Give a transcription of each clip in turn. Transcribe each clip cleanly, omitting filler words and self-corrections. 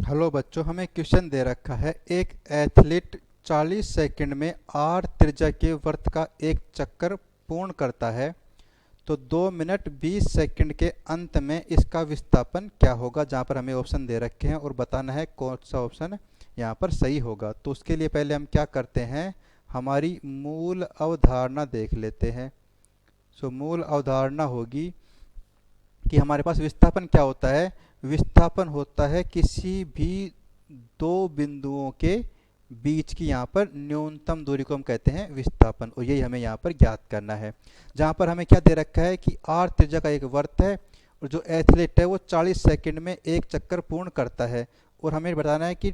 Hello बच्चों, हमें question दे रखा है। एक एथलीट 40 सेकंड में आर त्रिज्या के वृत्त का एक चक्कर पूर्ण करता है तो 2 मिनट 20 सेकंड के अंत में इसका विस्थापन क्या होगा। जहाँ पर हमें ऑप्शन दे रखे हैं और बताना है कौन सा ऑप्शन यहाँ पर सही होगा। तो उसके लिए पहले हम क्या करते हैं, हमारी मूल अवधारणा देख लेते हैं। मूल अवधारणा होगी कि हमारे पास विस्थापन क्या होता है। विस्थापन होता है किसी भी दो बिंदुओं के बीच की यहाँ पर न्यूनतम दूरी को हम कहते हैं विस्थापन, और यही हमें यहाँ पर ज्ञात करना है। जहाँ पर हमें क्या दे रखा है कि आर त्रिज्या का एक वृत्त है और जो एथलीट है वो 40 सेकंड में एक चक्कर पूर्ण करता है, और हमें बताना है कि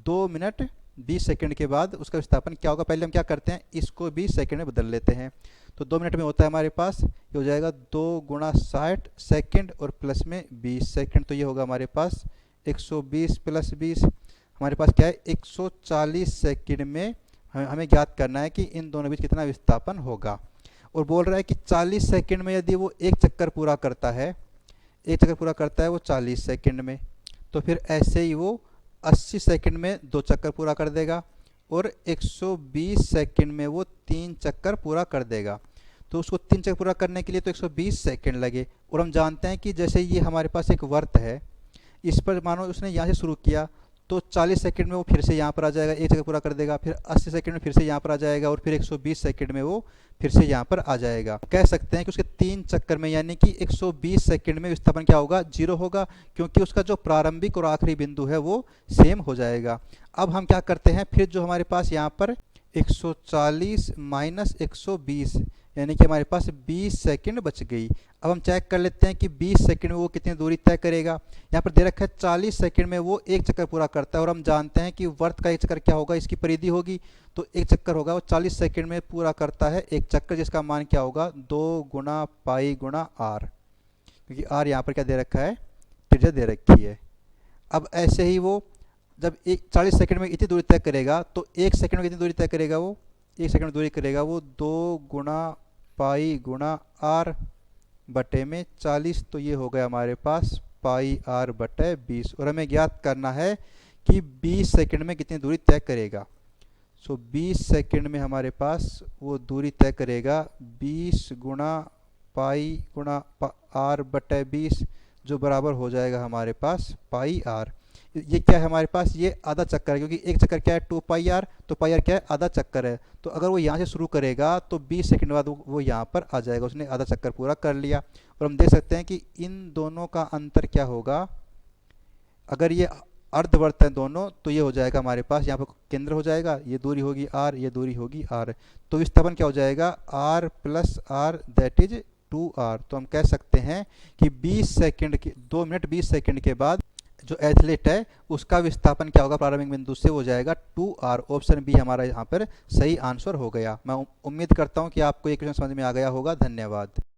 2 मिनट 20 सेकंड के बाद उसका विस्थापन क्या होगा। पहले हम क्या करते हैं, इसको 20 सेकंड में बदल लेते हैं। तो 2 मिनट में होता है हमारे पास, ये हो जाएगा 2 गुणा 60 सेकंड और प्लस में 20 सेकंड, तो ये होगा हमारे पास 120 प्लस 20, हमारे पास क्या है 140 सेकंड में हमें ज्ञात करना है कि इन दोनों बीच कितना विस्थापन होगा। और बोल रहा है कि 40 सेकंड में यदि वो एक चक्कर पूरा करता है, एक चक्कर पूरा करता है वो 40 सेकंड में, तो फिर ऐसे ही वो 80 सेकंड में 2 चक्कर पूरा कर देगा और 120 सेकंड में वो 3 चक्कर पूरा कर देगा। तो उसको 3 चक्कर पूरा करने के लिए तो 120 सेकंड लगे, और हम जानते हैं कि जैसे ये हमारे पास एक वृत्त है, इस पर मानो उसने यहाँ से शुरू किया तो 40 सेकंड में वो फिर से यहाँ पर आ जाएगा, एक चक्कर पूरा कर देगा, फिर 80 सेकंड में फिर से यहाँ पर आ जाएगा और फिर 120 सेकंड में वो फिर से यहाँ पर आ जाएगा। कह सकते हैं कि उसके 3 चक्कर में यानी कि 120 सेकंड में विस्थापन क्या होगा, 0 होगा, क्योंकि उसका जो प्रारंभिक और आखिरी बिंदु है वो सेम हो जाएगा। अब हम क्या करते हैं, फिर जो हमारे पास यहाँ पर 140 माइनस 120 यानी कि हमारे पास 20 सेकंड बच गई। अब हम चेक कर लेते हैं कि 20 सेकंड में वो कितनी दूरी तय करेगा। यहाँ पर दे रखा है 40 सेकंड में वो एक चक्कर पूरा करता है, और हम जानते हैं कि वृत्त का एक चक्कर क्या होगा, इसकी परिधि होगी, तो एक चक्कर होगा वो 40 सेकंड में पूरा करता है एक चक्कर, जिसका मान क्या होगा 2 गुणा पाई गुणा आर, क्योंकि आर यहाँ पर क्या दे रखा है, त्रिज्या दे रखी है। अब ऐसे ही वो जब 40 सेकंड में इतनी दूरी तय करेगा तो एक सेकंड में कितनी दूरी तय करेगा, वो एक सेकंड में दूरी करेगा वो 2 गुणा पाई गुणा आर बटे में 40, तो ये हो गया हमारे पास पाई आर बटे 20, और हमें ज्ञात करना है कि 20 सेकंड में कितनी दूरी तय करेगा। 20 सेकंड में हमारे पास वो दूरी तय करेगा 20 गुणा पाई गुणा आर बटे 20, जो बराबर हो जाएगा हमारे पास पाई आर। ये क्या है हमारे पास, ये आधा चक्कर है, क्योंकि एक चक्कर क्या है 2 पाई आर, तो पाई आर क्या है आधा चक्कर है। तो अगर वो यहाँ से शुरू करेगा तो 20 सेकंड बाद वो यहाँ पर आ जाएगा, उसने आधा चक्कर पूरा कर लिया। और हम देख सकते हैं कि इन दोनों का अंतर क्या होगा, अगर ये अर्धवृत्त है दोनों तो ये हो जाएगा हमारे पास यहाँ पर केंद्र हो जाएगा, ये दूरी होगी आर, ये दूरी होगी आर, तो विस्थापन क्या हो जाएगा r plus r that is 2r। तो हम कह सकते हैं कि 20 सेकंड के 2 मिनट 20 सेकंड के बाद जो एथलीट है उसका विस्थापन क्या होगा प्रारंभिक बिंदु से, हो जाएगा 2r। ऑप्शन बी हमारा यहाँ पर सही आंसर हो गया। मैं उम्मीद करता हूँ कि आपको ये क्वेश्चन समझ में आ गया होगा। धन्यवाद।